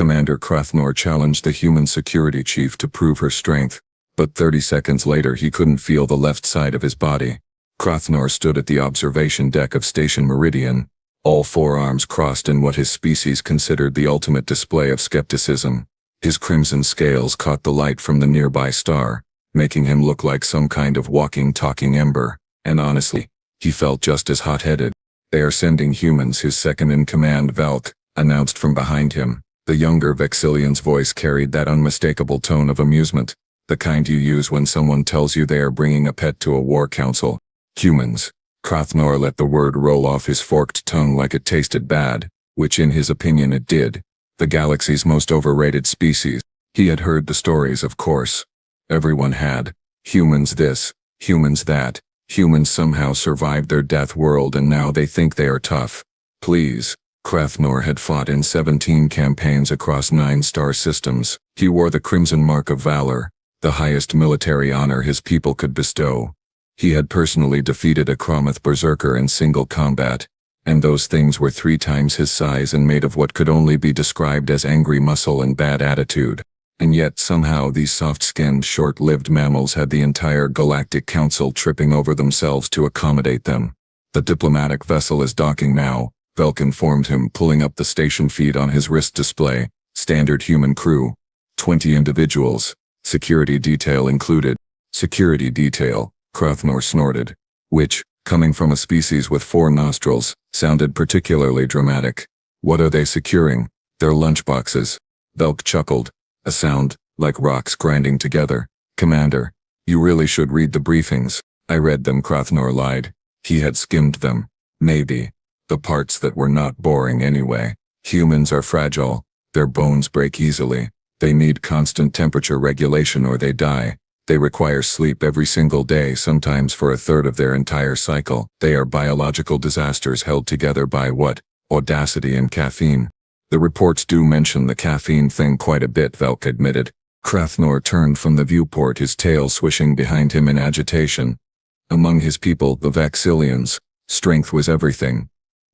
Commander Krathnor challenged the human security chief to prove her strength, but 30 seconds later he couldn't feel the left side of his body. Krathnor stood at the observation deck of Station Meridian, all forearms crossed in what his species considered the ultimate display of skepticism. His crimson scales caught the light from the nearby star, making him look like some kind of walking, talking ember, and honestly, he felt just as hot-headed. "They are sending humans," his second-in-command Valk announced from behind him. The younger Vexillian's voice carried that unmistakable tone of amusement, the kind you use when someone tells you they are bringing a pet to a war council. "Humans." Krathnor let the word roll off his forked tongue like it tasted bad, which in his opinion it did. The galaxy's most overrated species. He had heard the stories, of course. Everyone had. Humans this, humans that. Humans somehow survived their death world and now they think they are tough. Please. Krathnor had fought in 17 campaigns across 9 star systems. He wore the Crimson Mark of Valor, the highest military honor his people could bestow. He had personally defeated a Kromoth berserker in single combat, and those things were 3 times his size and made of what could only be described as angry muscle and bad attitude. And yet somehow these soft-skinned, short-lived mammals had the entire Galactic Council tripping over themselves to accommodate them. "The diplomatic vessel is docking now," Velk informed him, pulling up the station feed on his wrist display. "Standard human crew. 20 individuals. Security detail included." "Security detail," Krathnor snorted. Which, coming from a species with 4 nostrils, sounded particularly dramatic. "What are they securing?" "Their lunchboxes." Velk chuckled. A sound, like rocks grinding together. "Commander, you really should read the briefings." "I read them," Krathnor lied. He had skimmed them. Maybe. The parts that were not boring anyway. Humans are fragile. Their bones break easily. They need constant temperature regulation or they die. They require sleep every single day, sometimes for a third of their entire cycle. They are biological disasters held together by what? Audacity and caffeine. "The reports do mention the caffeine thing quite a bit," Velk admitted. Krathnor turned from the viewport, his tail swishing behind him in agitation. Among his people, the Vexillians, strength was everything.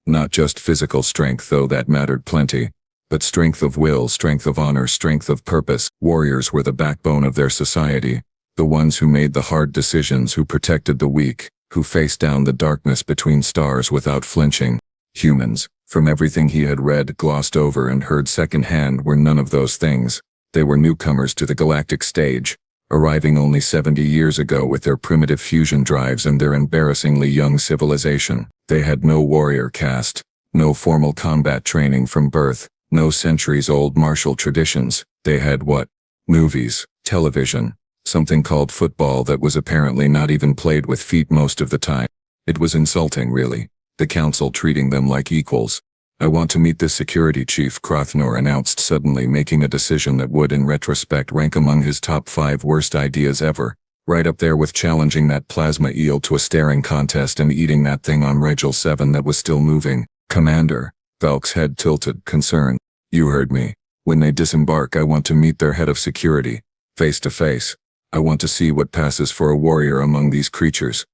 Not just physical strength, though that mattered plenty, but strength of will, strength of honor, strength of purpose. Warriors were the backbone of their society, the ones who made the hard decisions, who protected the weak, who faced down the darkness between stars without flinching. Humans, from everything he had read, glossed over and heard secondhand, were none of those things. They were newcomers to the galactic stage, arriving only 70 years ago with their primitive fusion drives and their embarrassingly young civilization. They had no warrior caste, no formal combat training from birth, no centuries-old martial traditions. They had what? Movies, television, something called football that was apparently not even played with feet most of the time. It was insulting, really. The council treating them like equals. "I want to meet this security chief," Krathnor announced, suddenly making a decision that would in retrospect rank among his top 5 worst ideas ever. Right up there with challenging that plasma eel to a staring contest and eating that thing on Rigel 7 that was still moving. "Commander," Valk's head tilted, concerned. "You heard me. When they disembark, I want to meet their head of security. Face to face. I want to see what passes for a warrior among these creatures."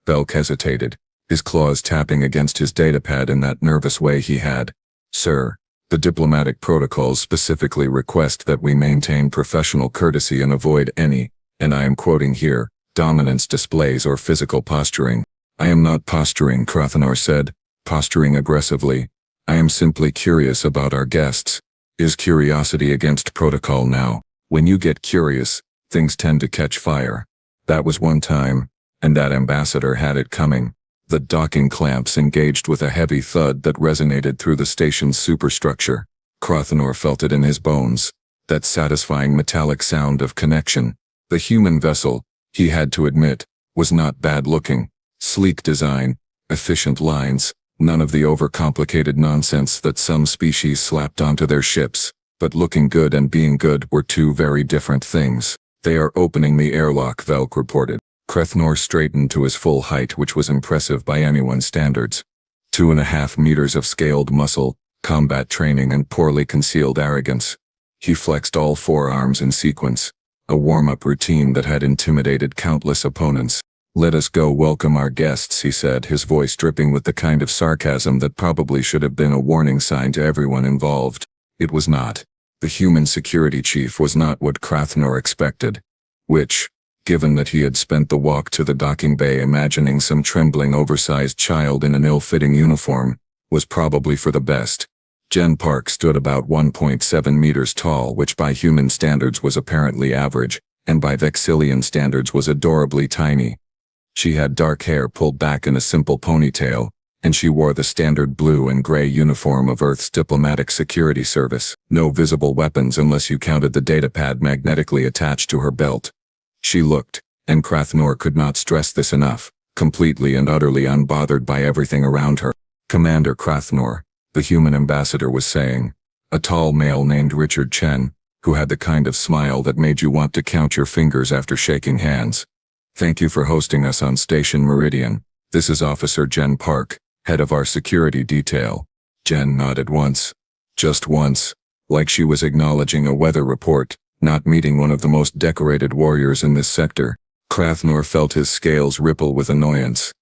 Valk hesitated, his claws tapping against his datapad in that nervous way he had. "Sir, the diplomatic protocols specifically request that we maintain professional courtesy and avoid any, and I am quoting here, dominance displays or physical posturing." "I am not posturing," Krathnor said, posturing aggressively. "I am simply curious about our guests." "Is curiosity against protocol now? When you get curious, things tend to catch fire. That was one time, and that ambassador had it coming." The docking clamps engaged with a heavy thud that resonated through the station's superstructure. Krathnor felt it in his bones, that satisfying metallic sound of connection. The human vessel, he had to admit, was not bad-looking. Sleek design, efficient lines, none of the overcomplicated nonsense that some species slapped onto their ships. But looking good and being good were 2 very different things. "They are opening the airlock," Velk reported. Krathnor straightened to his full height, which was impressive by anyone's standards. 2.5 meters of scaled muscle, combat training and poorly concealed arrogance. He flexed all 4 arms in sequence, a warm-up routine that had intimidated countless opponents. "Let us go welcome our guests," he said, his voice dripping with the kind of sarcasm that probably should have been a warning sign to everyone involved. It was not. The human security chief was not what Crathnor expected, which, given that he had spent the walk to the docking bay imagining some trembling oversized child in an ill-fitting uniform, was probably for the best. Jen Park stood about 1.7 meters tall, which by human standards was apparently average, and by Vexillian standards was adorably tiny. She had dark hair pulled back in a simple ponytail, and she wore the standard blue and gray uniform of Earth's diplomatic security service. No visible weapons unless you counted the datapad magnetically attached to her belt. She looked, and Crathnor could not stress this enough, completely and utterly unbothered by everything around her. Commander Crathnor, the human ambassador was saying, a tall male named Richard Chen, who had the kind of smile that made you want to count your fingers after shaking hands. Thank you for hosting us on Station Meridian. This is Officer Jen Park, head of our security detail. Jen nodded once. Just once, like she was acknowledging a weather report, not meeting one of the most decorated warriors in this sector. Crathnor felt his scales ripple with annoyance.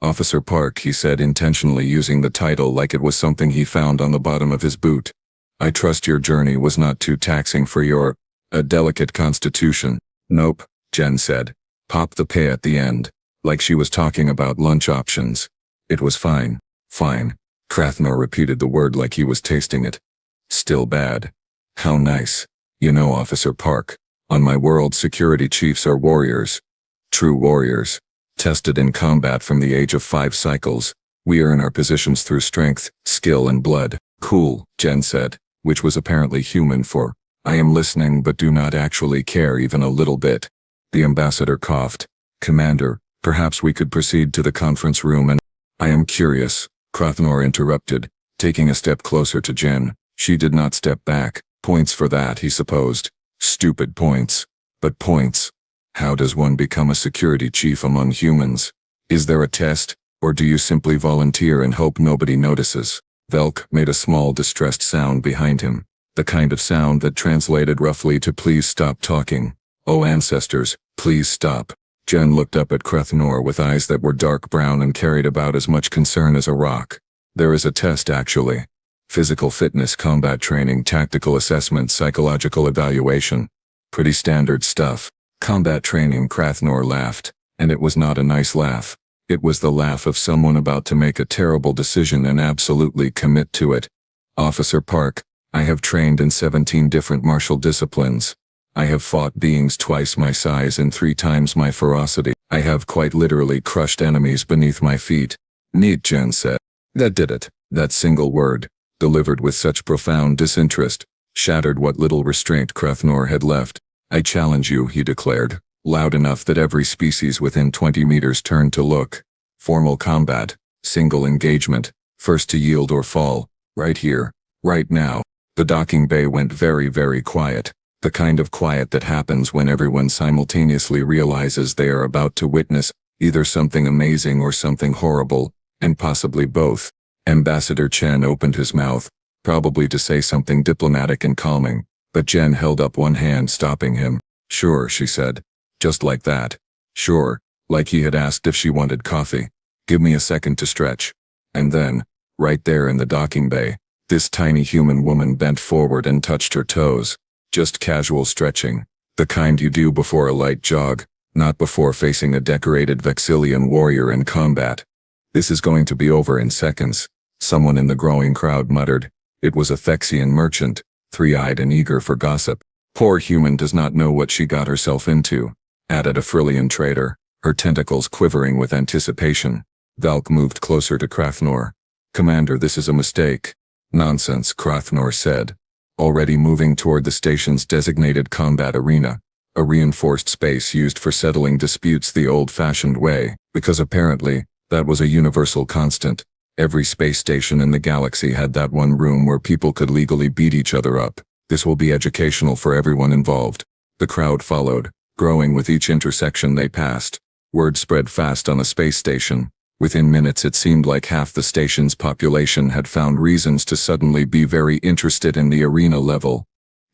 Officer Park, he said, intentionally using the title like it was something he found on the bottom of his boot. I trust your journey was not too taxing for your, delicate constitution. Nope, Jen said. Pop the pay at the end, like she was talking about lunch options. It was fine. Fine. Crathnor repeated the word like he was tasting it. Still bad. How nice. You know, Officer Park, on my world security chiefs are warriors. True warriors. Tested in combat from the age of 5 cycles. We earn our positions through strength, skill and blood. Cool, Jen said, which was apparently human for, I am listening but do not actually care even a little bit. The ambassador coughed. Commander, perhaps we could proceed to the conference room and— I am curious, Crathnor interrupted, taking a step closer to Jen. She did not step back. Points for that, he supposed. Stupid points. But points. How does one become a security chief among humans? Is there a test, or do you simply volunteer and hope nobody notices? Velk made a small distressed sound behind him, the kind of sound that translated roughly to please stop talking. Oh ancestors, please stop. Jen looked up at Crathnor with eyes that were dark brown and carried about as much concern as a rock. There is a test actually. Physical fitness, combat training, tactical assessment, psychological evaluation. Pretty standard stuff. Combat training, Crathnor laughed, and it was not a nice laugh. It was the laugh of someone about to make a terrible decision and absolutely commit to it. Officer Park, I have trained in 17 different martial disciplines. I have fought beings twice my size and 3 times my ferocity. I have quite literally crushed enemies beneath my feet. Neat, Jen said. That did it. That single word, delivered with such profound disinterest, shattered what little restraint Crathnor had left. I challenge you, he declared, loud enough that every species within 20 meters turned to look. Formal combat, single engagement, first to yield or fall, right here, right now. The docking bay went very, very quiet, the kind of quiet that happens when everyone simultaneously realizes they are about to witness either something amazing or something horrible, and possibly both. Ambassador Chen opened his mouth, probably to say something diplomatic and calming, but Jen held up one hand stopping him. Sure, she said. Just like that. Sure, like he had asked if she wanted coffee. Give me a second to stretch. And then, right there in the docking bay, this tiny human woman bent forward and touched her toes. Just casual stretching. The kind you do before a light jog, not before facing a decorated Vexillian warrior in combat. This is going to be over in seconds, someone in the growing crowd muttered. It was a Thexian merchant, 3-eyed and eager for gossip. Poor human does not know what she got herself into, added a Frillian trader, her tentacles quivering with anticipation. Valk moved closer to Crathnor. Commander, this is a mistake. Nonsense, Crathnor said, already moving toward the station's designated combat arena, a reinforced space used for settling disputes the old-fashioned way, because apparently, that was a universal constant. Every space station in the galaxy had that one room where people could legally beat each other up. This will be educational for everyone involved. The crowd followed, growing with each intersection they passed. Word spread fast on the space station. Within minutes it seemed like half the station's population had found reasons to suddenly be very interested in the arena level.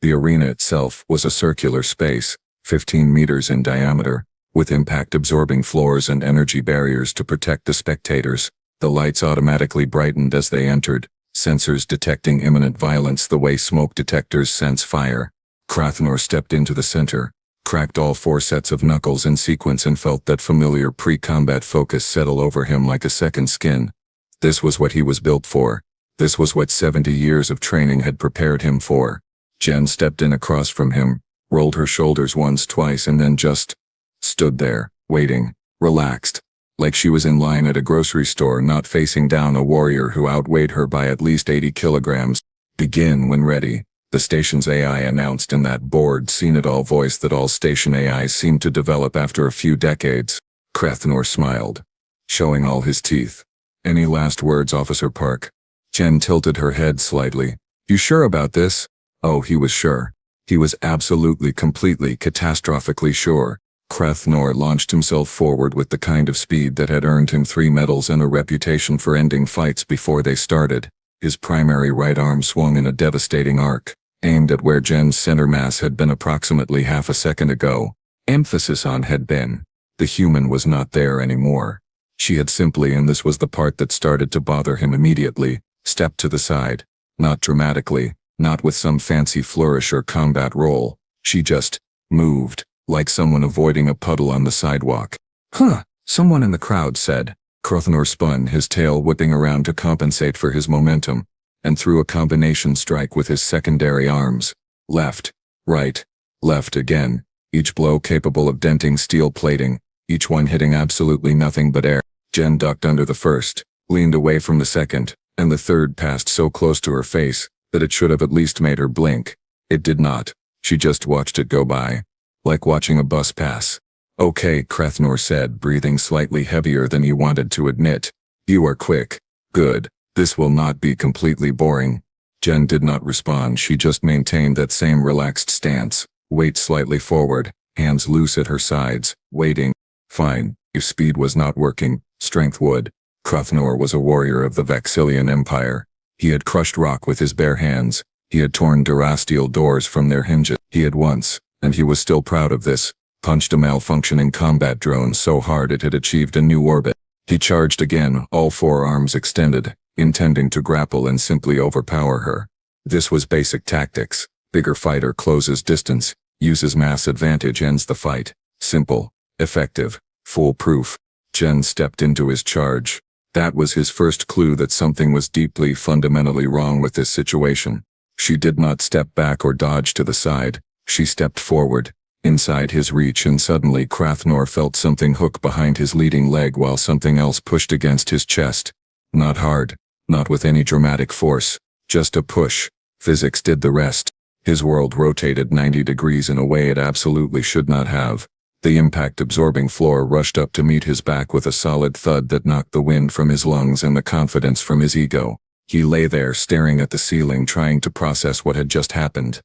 The arena itself was a circular space, 15 meters in diameter, with impact-absorbing floors and energy barriers to protect the spectators. The lights automatically brightened as they entered, sensors detecting imminent violence the way smoke detectors sense fire. Crathnor stepped into the center, cracked all 4 sets of knuckles in sequence and felt that familiar pre-combat focus settle over him like a second skin. This was what he was built for. This was what 70 years of training had prepared him for. Jen stepped in across from him, rolled her shoulders once, twice, and then just stood there, waiting, relaxed, like she was in line at a grocery store, not facing down a warrior who outweighed her by at least 80 kilograms. "Begin when ready," the station's AI announced in that bored, seen-it-all voice that all station AIs seemed to develop after a few decades. Crathnor smiled, showing all his teeth. "Any last words, Officer Park?" Jen tilted her head slightly. "You sure about this?" Oh, he was sure. He was absolutely, completely, catastrophically sure. Crathnor launched himself forward with the kind of speed that had earned him 3 medals and a reputation for ending fights before they started. His primary right arm swung in a devastating arc, aimed at where Jen's center mass had been approximately half a second ago. Emphasis on had been. The human was not there anymore. She had simply, and this was the part that started to bother him immediately, stepped to the side. Not dramatically, not with some fancy flourish or combat roll. She just moved, like someone avoiding a puddle on the sidewalk. "Huh," someone in the crowd said. Crathnor spun, his tail whipping around to compensate for his momentum, and threw a combination strike with his secondary arms. Left, right, left again, each blow capable of denting steel plating, each one hitting absolutely nothing but air. Jen ducked under the first, leaned away from the second, and the third passed so close to her face that it should have at least made her blink. It did not. She just watched it go by, like watching a bus pass. "Okay," Crathnor said, breathing slightly heavier than he wanted to admit. "You are quick. Good. This will not be completely boring." Jen did not respond. She just maintained that same relaxed stance, weight slightly forward, hands loose at her sides, waiting. Fine. If speed was not working, strength would. Crathnor was a warrior of the Vaxilian Empire. He had crushed rock with his bare hands. He had torn durasteel doors from their hinges. He had once, and he was still proud of this, punched a malfunctioning combat drone so hard it had achieved a new orbit. He charged again, all 4 arms extended, intending to grapple and simply overpower her. This was basic tactics. Bigger fighter closes distance, uses mass advantage, ends the fight. Simple, effective, foolproof. Jen stepped into his charge. That was his first clue that something was deeply, fundamentally wrong with this situation. She did not step back or dodge to the side. She stepped forward, inside his reach, and suddenly Crathnor felt something hook behind his leading leg while something else pushed against his chest. Not hard, not with any dramatic force, just a push. Physics did the rest. His world rotated 90 degrees in a way it absolutely should not have. The impact-absorbing floor rushed up to meet his back with a solid thud that knocked the wind from his lungs and the confidence from his ego. He lay there staring at the ceiling, trying to process what had just happened.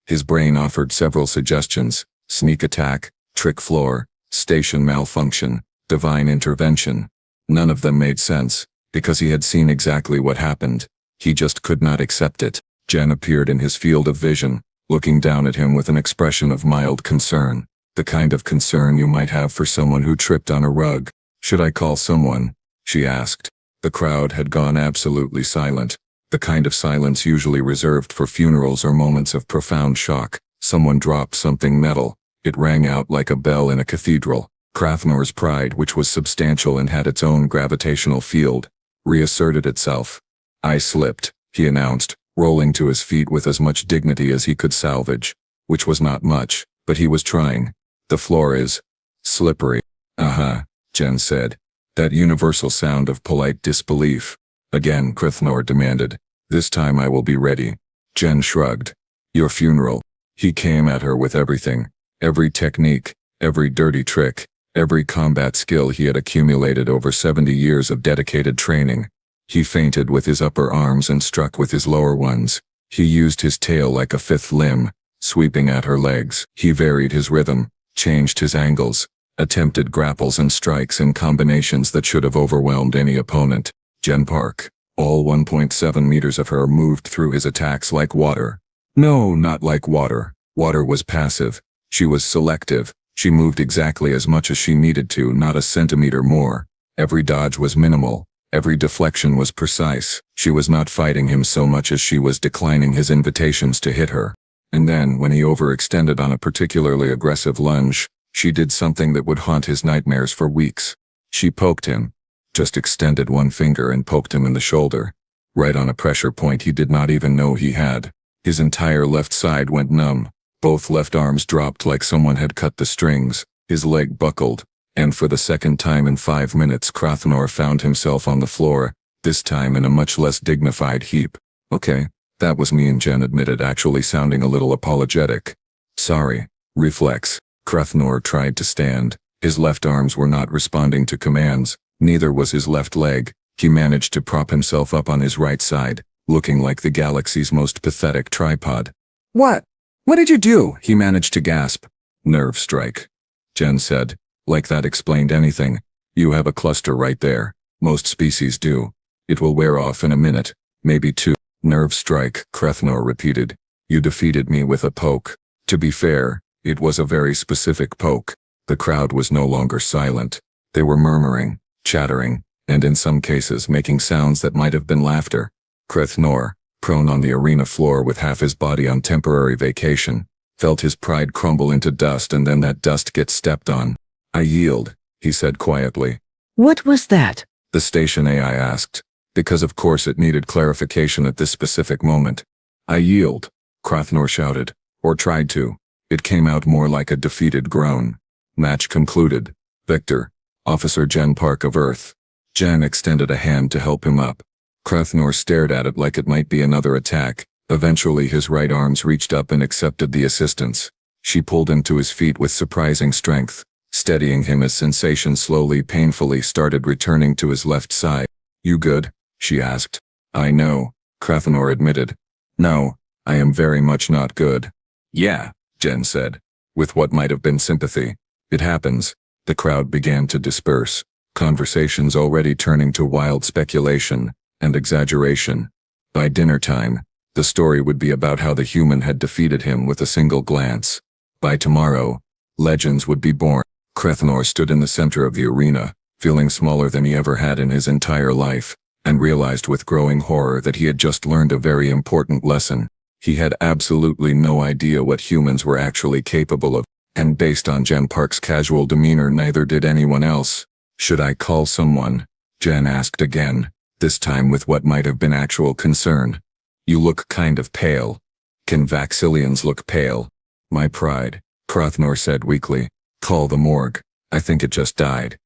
His brain offered several suggestions: sneak attack, trick floor, station malfunction, divine intervention. None of them made sense, because he had seen exactly what happened. He just could not accept it. Jen appeared in his field of vision, looking down at him with an expression of mild concern. The kind of concern you might have for someone who tripped on a rug. "Should I call someone?" she asked. The crowd had gone absolutely silent, the kind of silence usually reserved for funerals or moments of profound shock. Someone dropped something metal. It rang out like a bell in a cathedral. Crathnor's pride, which was substantial and had its own gravitational field, reasserted itself. "I slipped," he announced, rolling to his feet with as much dignity as he could salvage, which was not much, but he was trying. "The floor is slippery." "Uh-huh," Jen said. That universal sound of polite disbelief. "Again," Crathnor demanded. "This time I will be ready." Jen shrugged. "Your funeral." He came at her with everything. Every technique, every dirty trick, every combat skill he had accumulated over 70 years of dedicated training. He feinted with his upper arms and struck with his lower ones. He used his tail like a fifth limb, sweeping at her legs. He varied his rhythm, changed his angles, attempted grapples and strikes in combinations that should have overwhelmed any opponent. Jen Park, all 1.7 meters of her, moved through his attacks like water. No, not like water. Water was passive. She was selective. She moved exactly as much as she needed to, not a centimeter more. Every dodge was minimal. Every deflection was precise. She was not fighting him so much as she was declining his invitations to hit her. And then, when he overextended on a particularly aggressive lunge, she did something that would haunt his nightmares for weeks. She poked him. Just extended one finger and poked him in the shoulder. Right on a pressure point he did not even know he had. His entire left side went numb. Both left arms dropped like someone had cut the strings. His leg buckled. And for the second time in 5 minutes Krothnor found himself on the floor, this time in a much less dignified heap. Okay, that was me, and Jen admitted, actually sounding a little apologetic. Sorry. Reflex. Krothnor tried to stand. His left arms were not responding to commands, neither was his left leg. He managed to prop himself up on his right side, looking like the galaxy's most pathetic tripod. What? What did you do? He managed to gasp. Nerve strike. Jen said. Like that explained anything. You have a cluster right there. Most species do. It will wear off in a minute, maybe 2. Nerve strike, Krothnor repeated. You defeated me with a poke. To be fair, it was a very specific poke. The crowd was no longer silent. They were murmuring, chattering, and in some cases making sounds that might have been laughter. Krothnor, prone on the arena floor with half his body on temporary vacation, felt his pride crumble into dust, and then that dust get stepped on. I yield, he said quietly. What was that? The station AI asked, because of course it needed clarification at this specific moment. I yield, Krothnor shouted, or tried to. It came out more like a defeated groan. Match concluded. Victor, Officer Jen Park of Earth. Jen extended a hand to help him up. Krothnor stared at it like it might be another attack. Eventually his right arms reached up and accepted the assistance. She pulled him to his feet with surprising strength, steadying him as sensation slowly, painfully started returning to his left side. You good? She asked. I know, Krothnor admitted. No, I am very much not good. Yeah, Jen said, with what might have been sympathy. It happens. The crowd began to disperse, conversations already turning to wild speculation and exaggeration. By dinner time, the story would be about how the human had defeated him with a single glance. By tomorrow, legends would be born. Krothnor stood in the center of the arena, feeling smaller than he ever had in his entire life, and realized with growing horror that he had just learned a very important lesson. He had absolutely no idea what humans were actually capable of, and based on Jen Park's casual demeanor, neither did anyone else. Should I call someone? Jen asked again, this time with what might have been actual concern. You look kind of pale. Can Vaxillians look pale? My pride, Krothnor said weakly. Call the morgue. I think it just died.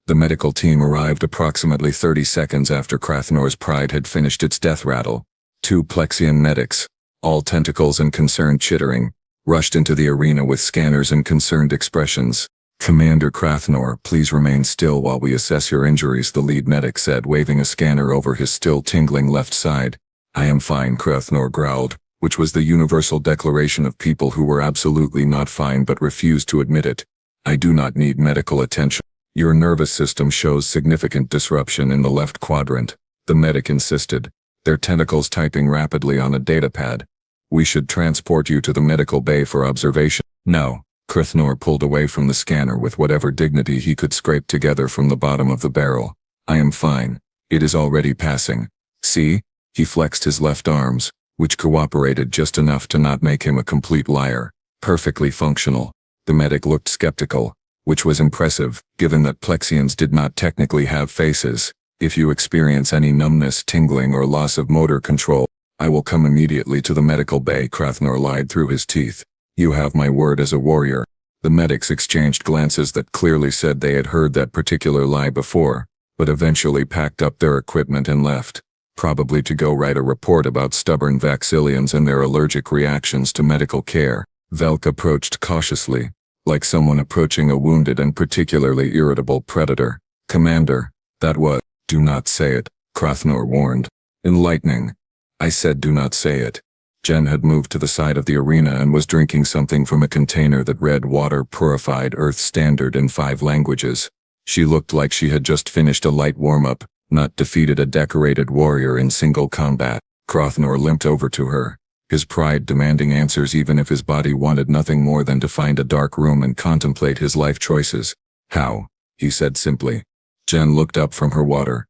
The medical team arrived approximately 30 seconds after Krathnor's pride had finished its death rattle. 2 Plexian medics, all tentacles and concerned chittering, rushed into the arena with scanners and concerned expressions. Commander Krothnor, please remain still while we assess your injuries, the lead medic said, waving a scanner over his still tingling left side. I am fine, Krothnor growled, which was the universal declaration of people who were absolutely not fine but refused to admit it. I do not need medical attention. Your nervous system shows significant disruption in the left quadrant, the medic insisted, their tentacles typing rapidly on a datapad. We should transport you to the medical bay for observation. No, Krothnor pulled away from the scanner with whatever dignity he could scrape together from the bottom of the barrel. I am fine. It is already passing. See? He flexed his left arms, which cooperated just enough to not make him a complete liar. Perfectly functional. The medic looked skeptical, which was impressive, given that Plexians did not technically have faces. If you experience any numbness, tingling, or loss of motor control, I will come immediately to the medical bay, Krothnor lied through his teeth. You have my word as a warrior. The medics exchanged glances that clearly said they had heard that particular lie before, but eventually packed up their equipment and left, probably to go write a report about stubborn Vaxillians and their allergic reactions to medical care. Velk approached cautiously, like someone approaching a wounded and particularly irritable predator. Commander, that was. Do not say it, Krothnor warned. Enlightening. I said do not say it. Jen had moved to the side of the arena and was drinking something from a container that read water purified Earth Standard in 5 languages. She looked like she had just finished a light warm-up, not defeated a decorated warrior in single combat. Krothnor limped over to her, his pride demanding answers even if his body wanted nothing more than to find a dark room and contemplate his life choices. How? He said simply. Jen looked up from her water.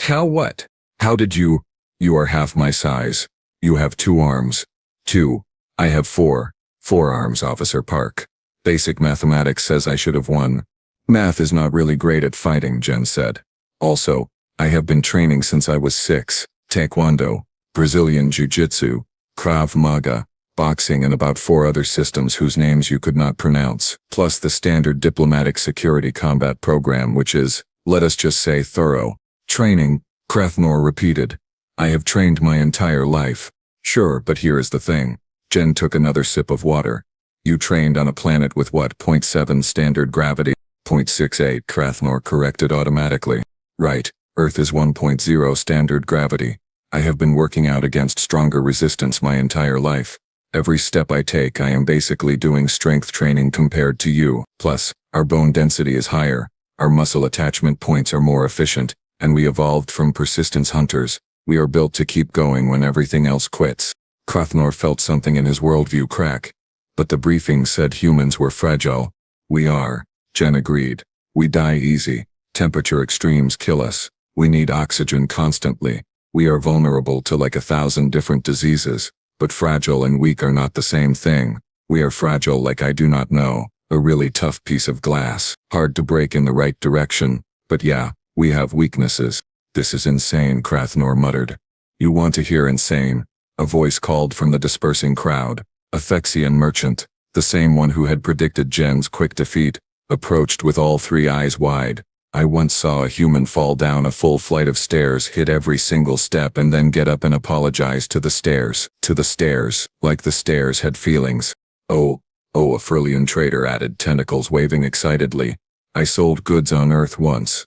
How what? How did you? You are half my size. You have 2 arms. 2. I have 4. 4 arms, Officer Park. Basic mathematics says I should have won. Math is not really great at fighting, Jen said. Also, I have been training since I was 6. Taekwondo, Brazilian Jiu-Jitsu, Krav Maga, boxing and about 4 other systems whose names you could not pronounce, plus the standard diplomatic security combat program which is, let us just say, thorough. Training, Krathnor repeated. I have trained my entire life. Sure, but here is the thing. Jen took another sip of water. You trained on a planet with what, 0.7 standard gravity? 0.68, Krathnor corrected automatically. Right, Earth is 1.0 standard gravity. I have been working out against stronger resistance my entire life. Every step I take I am basically doing strength training compared to you. Plus, our bone density is higher, our muscle attachment points are more efficient, and we evolved from persistence hunters. We are built to keep going when everything else quits. Krathnor felt something in his worldview crack. But the briefing said humans were fragile. We are, Jen agreed. We die easy. Temperature extremes kill us. We need oxygen constantly. We are vulnerable to like 1,000 different diseases. But fragile and weak are not the same thing. We are fragile like I do not know. A really tough piece of glass. Hard to break in the right direction. But yeah, we have weaknesses. This is insane, Krathnor muttered. You want to hear insane? A voice called from the dispersing crowd. A Phyrexian merchant, the same one who had predicted Jen's quick defeat, approached with all 3 eyes wide. I once saw a human fall down a full flight of stairs, hit every single step and then get up and apologize to the stairs. To the stairs, like the stairs had feelings. Oh, a Furlian trader added, tentacles waving excitedly. I sold goods on Earth once.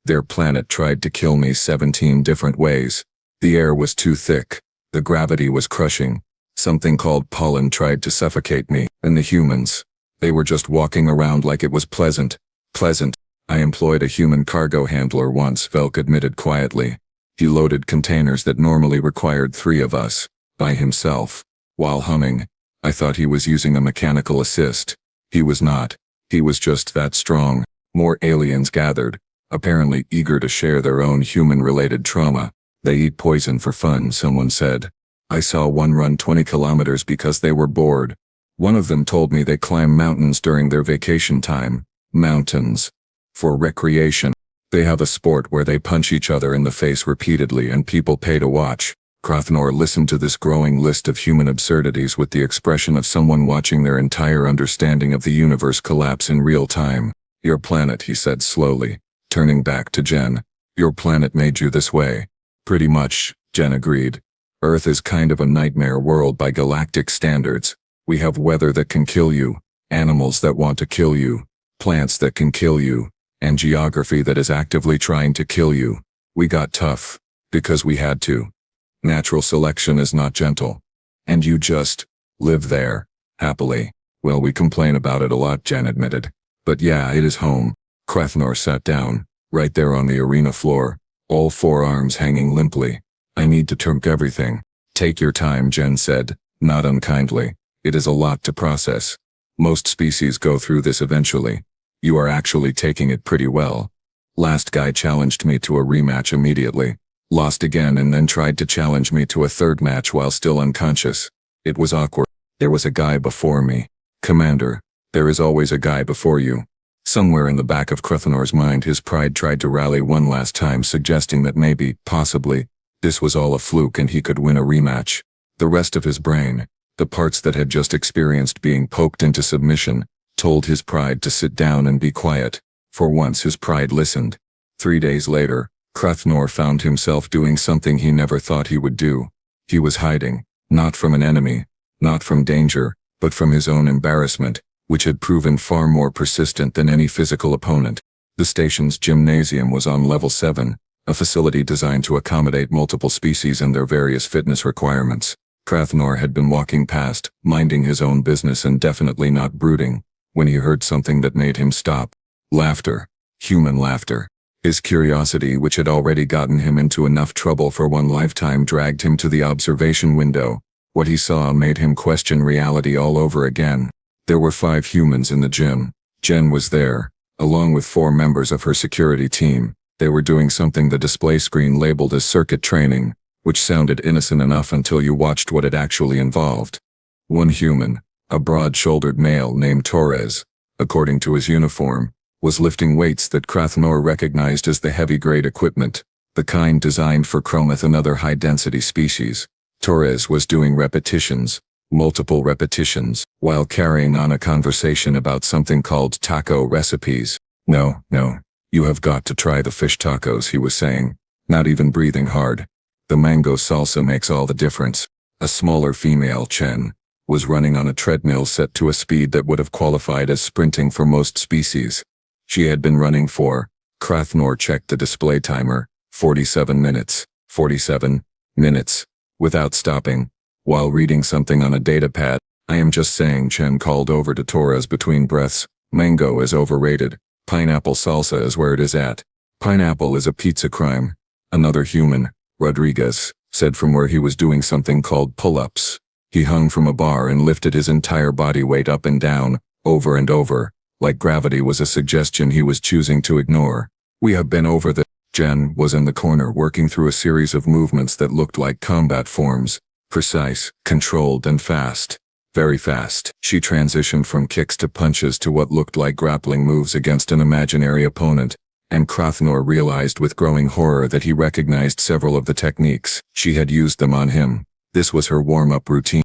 Their planet tried to kill me 17 different ways. The air was too thick. The gravity was crushing. Something called pollen tried to suffocate me, and the humans. They were just walking around like it was pleasant. Pleasant. I employed a human cargo handler once, Velk admitted quietly. He loaded containers that normally required 3 of us, by himself, while humming. I thought he was using a mechanical assist. He was not. He was just that strong. More aliens gathered, apparently eager to share their own human-related trauma. They eat poison for fun, someone said. I saw one run 20 kilometers because they were bored. One of them told me they climb mountains during their vacation time. Mountains. For recreation. They have a sport where they punch each other in the face repeatedly and people pay to watch. Krathnor listened to this growing list of human absurdities with the expression of someone watching their entire understanding of the universe collapse in real time. Your planet, he said slowly, turning back to Jen. Your planet made you this way. Pretty much, Jen agreed. Earth is kind of a nightmare world by galactic standards. We have weather that can kill you, animals that want to kill you, plants that can kill you, and geography that is actively trying to kill you. We got tough, because we had to. Natural selection is not gentle. And you just live there, happily. Well, we complain about it a lot, Jen admitted. But yeah, it is home. Krathnor sat down, right there on the arena floor, all 4 arms hanging limply. I need to turk everything. Take your time, Jen said, not unkindly. It is a lot to process. Most species go through this eventually. You are actually taking it pretty well. Last guy challenged me to a rematch immediately. Lost again and then tried to challenge me to a 3rd match while still unconscious. It was awkward. There was a guy before me. Commander, there is always a guy before you. Somewhere in the back of Krathnor's mind his pride tried to rally one last time, suggesting that maybe, possibly, this was all a fluke and he could win a rematch. The rest of his brain, the parts that had just experienced being poked into submission, told his pride to sit down and be quiet. For once his pride listened. 3 days later, Krathnor found himself doing something he never thought he would do. He was hiding, not from an enemy, not from danger, but from his own embarrassment, which had proven far more persistent than any physical opponent. The station's gymnasium was on level 7, a facility designed to accommodate multiple species and their various fitness requirements. Krathnor had been walking past, minding his own business and definitely not brooding, when he heard something that made him stop. Laughter. Human laughter. His curiosity, which had already gotten him into enough trouble for one lifetime, dragged him to the observation window. What he saw made him question reality all over again. There were 5 humans in the gym. Jen was there, along with 4 members of her security team. They were doing something the display screen labeled as circuit training, which sounded innocent enough until you watched what it actually involved. One human, a broad-shouldered male named Torres, according to his uniform, was lifting weights that Krathmor recognized as the heavy-grade equipment, the kind designed for Chromath and other high-density species. Torres was doing repetitions, multiple repetitions, while carrying on a conversation about something called taco recipes. No, you have got to try the fish tacos, he was saying, not even breathing hard. The mango salsa makes all the difference. A smaller female, Chen, was running on a treadmill set to a speed that would have qualified as sprinting for most species. She had been running for, Krathmor checked the display timer, 47 minutes, 47 minutes, without stopping, while reading something on a datapad. I am just saying, Chen called over to Torres between breaths. Mango is overrated. Pineapple salsa is where it is at. Pineapple is a pizza crime. Another human, Rodriguez, said from where he was doing something called pull-ups. He hung from a bar and lifted his entire body weight up and down, over and over, like gravity was a suggestion he was choosing to ignore. We have been over the... Jen was in the corner working through a series of movements that looked like combat forms, precise, controlled and fast. Very fast. She transitioned from kicks to punches to what looked like grappling moves against an imaginary opponent, and Krathmor realized with growing horror that he recognized several of the techniques. She had used them on him. This was her warm-up routine.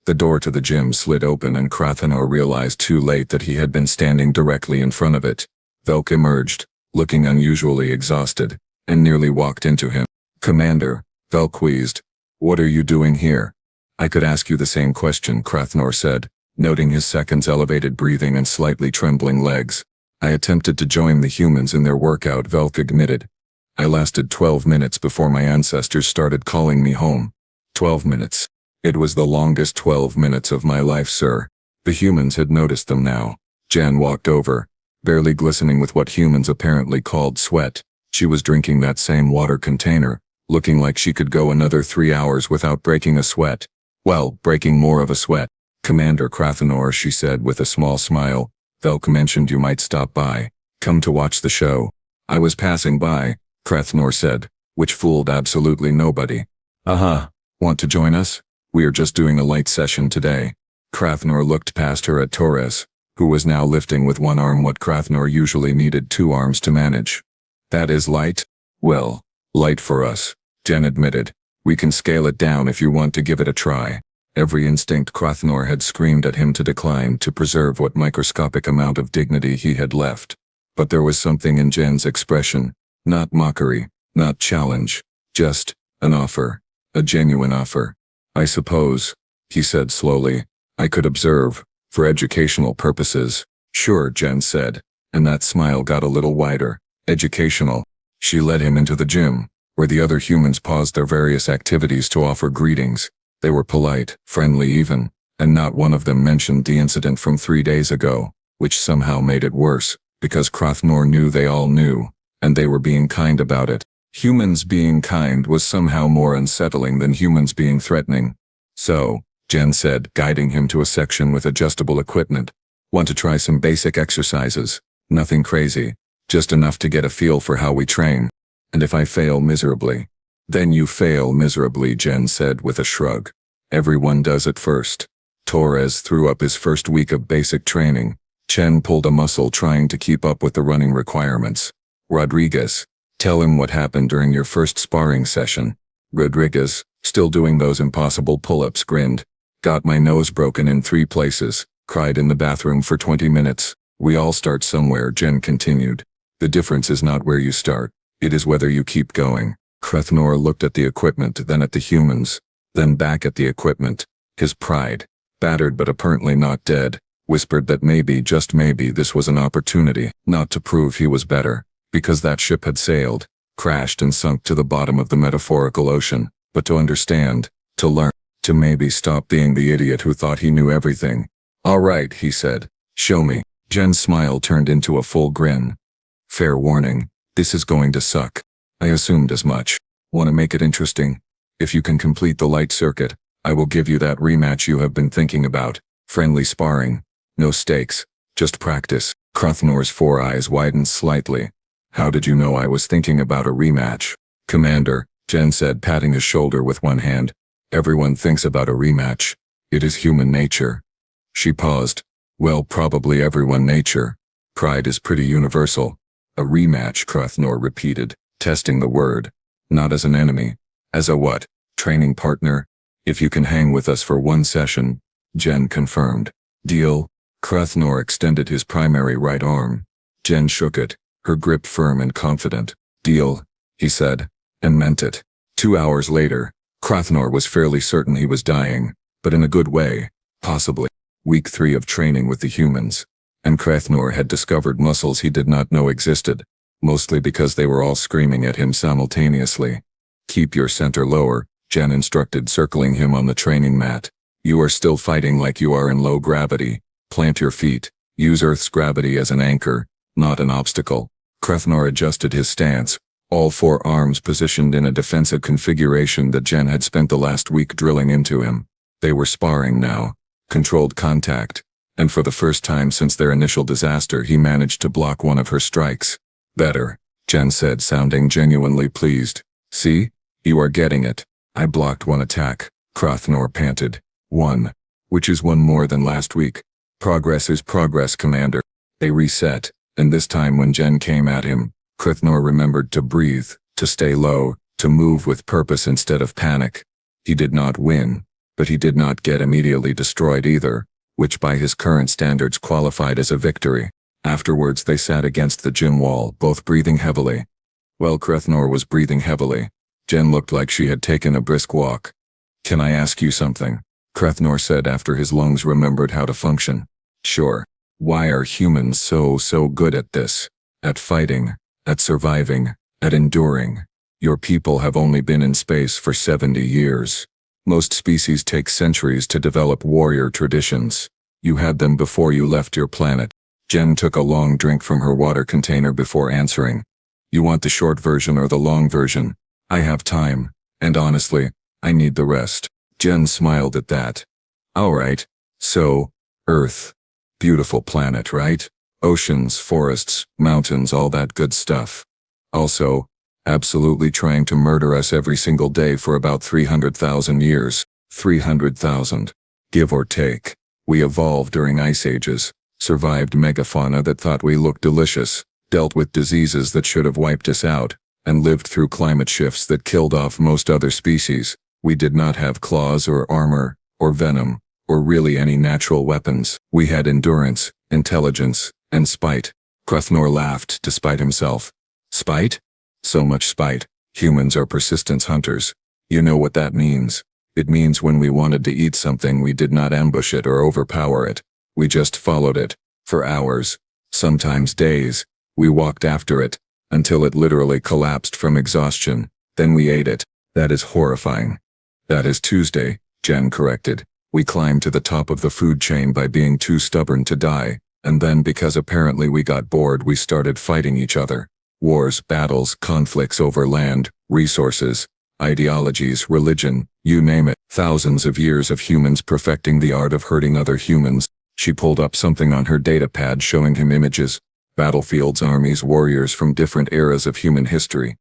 The door to the gym slid open and Krathmor realized too late that he had been standing directly in front of it. Velk emerged, looking unusually exhausted, and nearly walked into him. "Commander," Velk wheezed. "What are you doing here?" "I could ask you the same question," Krathmor said, noting his second's elevated breathing and slightly trembling legs. "I attempted to join the humans in their workout," Velk admitted. "I lasted 12 minutes before my ancestors started calling me home." 12 minutes. It was the longest 12 minutes of my life, sir. The humans had noticed them now. Jan walked over, barely glistening with what humans apparently called sweat. She was drinking that same water container, looking like she could go another 3 hours without breaking a sweat. Well, breaking more of a sweat. "Commander Krathmor," she said with a small smile, "Velk mentioned you might stop by. Come to watch the show." "I was passing by," Krathmor said, which fooled absolutely nobody. "Want to join us? We are just doing a light session today." Krathmor looked past her at Torres, who was now lifting with one arm what Krathmor usually needed 2 arms to manage. "That is light?" "Well, light for us," Jen admitted. "We can scale it down if you want to give it a try." Every instinct Krathmor had screamed at him to decline to preserve what microscopic amount of dignity he had left. But there was something in Jen's expression, not mockery, not challenge, just an offer, a genuine offer. "I suppose," he said slowly, "I could observe, for educational purposes." "Sure," Jen said, and that smile got a little wider. "Educational." She led him into the gym, where the other humans paused their various activities to offer greetings. They were polite, friendly even, and not one of them mentioned the incident from 3 days ago, which somehow made it worse, because Krathmor knew they all knew, and they were being kind about it. Humans being kind was somehow more unsettling than humans being threatening. "So," Jen said, guiding him to a section with adjustable equipment. "Want to try some basic exercises? Nothing crazy, just enough to get a feel for how we train. And if I fail miserably?" "Then you fail miserably," Jen said with a shrug. "Everyone does at first." Torres threw up his first week of basic training. Chen pulled a muscle trying to keep up with the running requirements. "Rodriguez, tell him what happened during your first sparring session." Rodriguez, still doing those impossible pull-ups, grinned. "Got my nose broken in 3 places, cried in the bathroom for 20 minutes. We all start somewhere," Jen continued. "The difference is not where you start, it is whether you keep going." Krathmor looked at the equipment, then at the humans, then back at the equipment. His pride, battered but apparently not dead, whispered that maybe, just maybe, this was an opportunity, not to prove he was better, because that ship had sailed, crashed and sunk to the bottom of the metaphorical ocean, but to understand, to learn, to maybe stop being the idiot who thought he knew everything. "All right," he said. "Show me." Jen's smile turned into a full grin. "Fair warning, this is going to suck. I assumed as much. Want to make it interesting? If you can complete the light circuit, I will give you that rematch you have been thinking about. Friendly sparring. No stakes. Just practice." Krathnor's 4 eyes widened slightly. How did you know I was thinking about a rematch? Commander, Jen said, patting his shoulder with one hand. Everyone thinks about a rematch. It is human nature. She paused. Well, probably everyone nature. Pride is pretty universal. A rematch, Krothnor repeated, testing the word. Not as an enemy. As a what? Training partner? If you can hang with us for one session, Jen confirmed. Deal? Krothnor extended his primary right arm. Jen shook it, her grip firm and confident. Deal, he said, and meant it. 2 hours later, Krothnor was fairly certain he was dying, but in a good way, possibly. Week 3 of training with the humans. And Krothnor had discovered muscles he did not know existed, mostly because they were all screaming at him simultaneously. Keep your center lower, Jen instructed, circling him on the training mat. You are still fighting like you are in low gravity. Plant your feet. Use Earth's gravity as an anchor, not an obstacle. Krothnor adjusted his stance, all 4 arms positioned in a defensive configuration that Jen had spent the last week drilling into him. They were sparring now. Controlled contact. And for the first time since their initial disaster, he managed to block one of her strikes. Better, Jen said, sounding genuinely pleased. See? You are getting it. I blocked one attack, Krothnor panted. 1. Which is 1 more than last week. Progress is progress, Commander. They reset, and this time when Jen came at him, Krothnor remembered to breathe, to stay low, to move with purpose instead of panic. He did not win, but he did not get immediately destroyed either, which by his current standards qualified as a victory. Afterwards they sat against the gym wall, both breathing heavily. Well, Krothnor was breathing heavily. Jen looked like she had taken a brisk walk. Can I ask you something? Krothnor said after his lungs remembered how to function. Sure. Why are humans so good at this? At fighting, at surviving, at enduring. Your people have only been in space for 70 years. Most species take centuries to develop warrior traditions. You had them before you left your planet. Jen took a long drink from her water container before answering. You want the short version or the long version? I have time, and honestly, I need the rest. Jen smiled at that. All right. So, Earth. Beautiful planet, right? Oceans, forests, mountains, all that good stuff. Also, absolutely trying to murder us every single day for about 300,000 years. 300,000. Give or take. We evolved during ice ages, survived megafauna that thought we looked delicious, dealt with diseases that should have wiped us out, and lived through climate shifts that killed off most other species. We did not have claws or armor, or venom, or really any natural weapons. We had endurance, intelligence, and spite. Krothnor laughed despite himself. Spite? So much spite. Humans are persistence hunters. You know what that means. It means when we wanted to eat something, we did not ambush it or overpower it. We just followed it. For hours. Sometimes days. We walked after it, until it literally collapsed from exhaustion. Then we ate it. That is horrifying. That is Tuesday, Jen corrected. We climbed to the top of the food chain by being too stubborn to die, and then because apparently we got bored, we started fighting each other. Wars, battles, conflicts over land, resources, ideologies, religion, you name it. Thousands of years of humans perfecting the art of hurting other humans. She pulled up something on her data pad showing him images. Battlefields, armies, warriors from different eras of human history.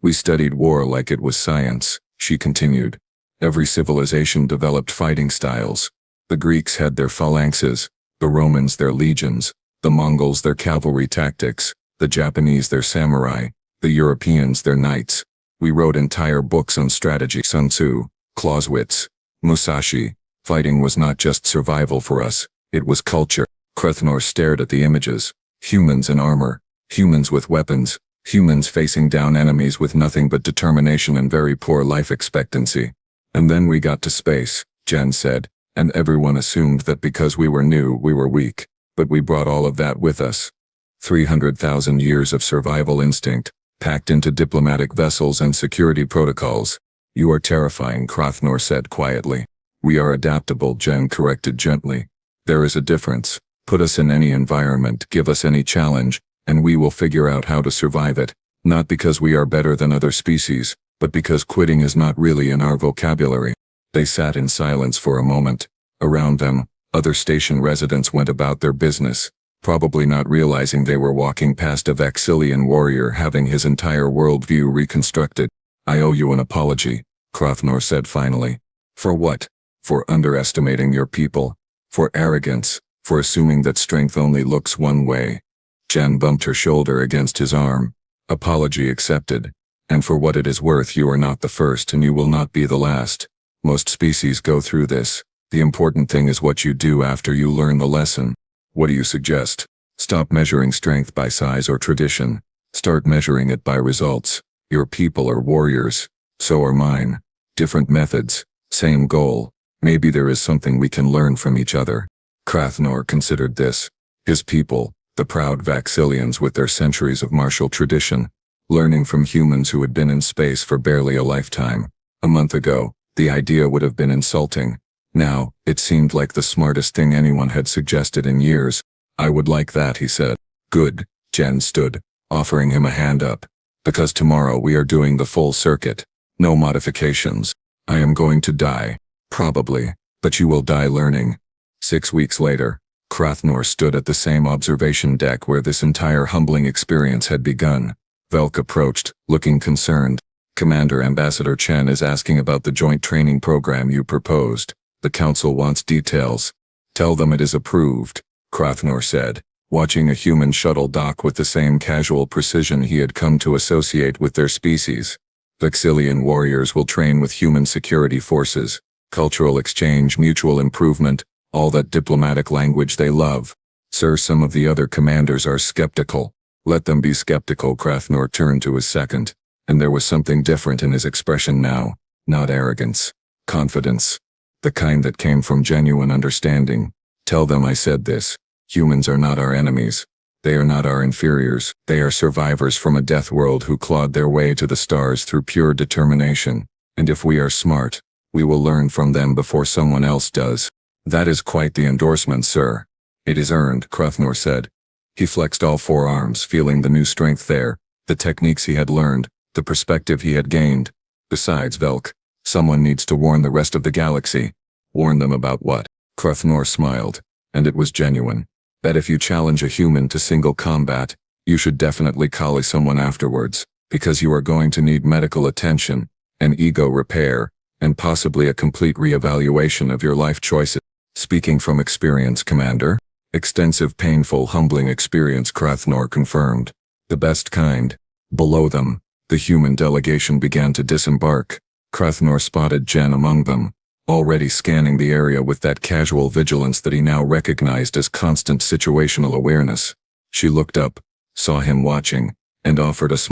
We studied war like it was science, she continued. Every civilization developed fighting styles. The Greeks had their phalanxes, the Romans their legions, the Mongols their cavalry tactics, the Japanese their samurai, the Europeans their knights. We wrote entire books on strategy. Sun Tzu, Clausewitz, Musashi. Fighting was not just survival for us, it was culture. Krothnor stared at the images. Humans in armor, humans with weapons, humans facing down enemies with nothing but determination and very poor life expectancy. And then we got to space, Jen said, and everyone assumed that because we were new, we were weak. But we brought all of that with us. 300,000 years of survival instinct, packed into diplomatic vessels and security protocols. You are terrifying, Krothnor said quietly. We are adaptable, Jen corrected gently. There is a difference. Put us in any environment, give us any challenge, and we will figure out how to survive it. Not because we are better than other species, but because quitting is not really in our vocabulary. They sat in silence for a moment. Around them, other station residents went about their business. probably not realizing they were walking past a Vaxilian warrior having his entire worldview reconstructed. "I owe you an apology," Krothnor said finally. "For what?" "For underestimating your people. For arrogance. For assuming that strength only looks one way." Jen bumped her shoulder against his arm. "Apology accepted. And for what it is worth, you are not the first and you will not be the last. Most species go through this. The important thing is what you do after you learn the lesson. What do you suggest?" "Stop measuring strength by size or tradition. Start measuring it by results. Your people are warriors. So are mine. Different methods. Same goal. Maybe there is something we can learn from each other." Krothnor considered this. His people, the proud Vaxilians with their centuries of martial tradition, learning from humans who had been in space for barely a lifetime. A month ago, the idea would have been insulting. Now, it seemed like the smartest thing anyone had suggested in years. "I would like that," he said. "Good." Jen stood, offering him a hand up. "Because tomorrow we are doing the full circuit. No modifications. I am going to die. Probably. But you will die learning." 6 weeks later, Krothnor stood at the same observation deck where this entire humbling experience had begun. Velk approached, looking concerned. "Commander, Ambassador Chen is asking about the joint training program you proposed. The council wants details." "Tell them it is approved," Krothnor said, watching a human shuttle dock with the same casual precision he had come to associate with their species. "Vaxilian warriors will train with human security forces. Cultural exchange, mutual improvement, all that diplomatic language they love." "Sir, some of the other commanders are skeptical." "Let them be skeptical." Krothnor turned to his second, and there was something different in his expression now. Not arrogance. Confidence. The kind that came from genuine understanding. "Tell them I said this. Humans are not our enemies. They are not our inferiors. They are survivors from a death world who clawed their way to the stars through pure determination. And if we are smart, we will learn from them before someone else does." "That is quite the endorsement, sir." "It is earned," Krothnor said. He flexed all four arms, feeling the new strength there, the techniques he had learned, the perspective he had gained. "Besides, Velk, someone needs to warn the rest of the galaxy." "Warn them about what?" Krothnor smiled, and it was genuine. "That if you challenge a human to single combat, you should definitely collie someone afterwards, because you are going to need medical attention, an ego repair, and possibly a complete reevaluation of your life choices." "Speaking from experience, Commander." "Extensive, painful, humbling experience," Krothnor confirmed. "The best kind." Below them, the human delegation began to disembark. Krothnor spotted Jen among them, already scanning the area with that casual vigilance that he now recognized as constant situational awareness. She looked up, saw him watching, and offered a smile.